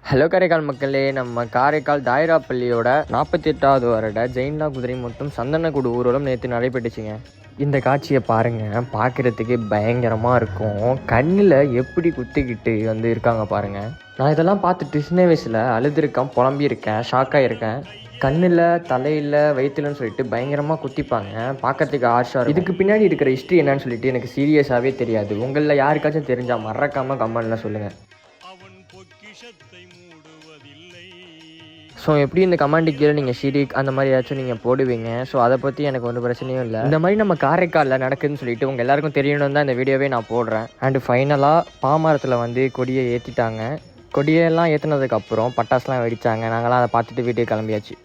Hello Karaikal மக்களே, நம்ம காரைக்கால் தாயிராப்பள்ளியோட 48வது வருட ஜெயின்லா குதிரை மற்றும் சந்தனக்கூடு ஊர்வலம் நேற்று நடைபெற்றுச்சுங்க. இந்த காட்சியை பாருங்கள், பார்க்குறதுக்கே பயங்கரமாக இருக்கும். கண்ணில் எப்படி குத்திக்கிட்டு இருக்காங்க பாருங்கள். நான் இதெல்லாம் பார்த்துட்டு சின்ன வயசில் அழுதுருக்கேன், புலம்பியிருக்கேன், ஷாக்காக இருக்கேன். கண்ணில், தலையில், வயிற்றுலன்னு சொல்லிட்டு பயங்கரமாக குத்திப்பாங்க. பார்க்கறதுக்கு ஆர்ஷாக. இதுக்கு பின்னாடி இருக்கிற ஹிஸ்ட்ரி என்னன்னு சொல்லிட்டு எனக்கு சீரியஸாகவே தெரியாது. உங்களில் யாருக்காச்சும் தெரிஞ்சால் மறக்காமல் கமெண்ட்டில் சொல்லுங்கள். ஸோ எப்படி இந்த கமாண்டு கீழே நீங்கள் ஷிரிக் அந்த மாதிரி ஏதாச்சும் நீங்கள் போடுவீங்க. ஸோ அதை பற்றி எனக்கு ஒன்றும் பிரச்சனையும் இல்லை. இந்த மாதிரி நம்ம காரைக்காலில் நடக்குதுன்னு சொல்லிட்டு உங்கள் எல்லாருக்கும் தெரியணும் தான் இந்த வீடியோவே நான் போடுறேன். அண்டு ஃபைனலாக பாமரத்தில் கொடியை ஏற்றிட்டாங்க. கொடியெல்லாம் ஏற்றினதுக்கப்புறம் பட்டாசுலாம் வெடித்தாங்க. நாங்களாம் அதை பார்த்துட்டு வீட்டுக்கு கிளம்பியாச்சு.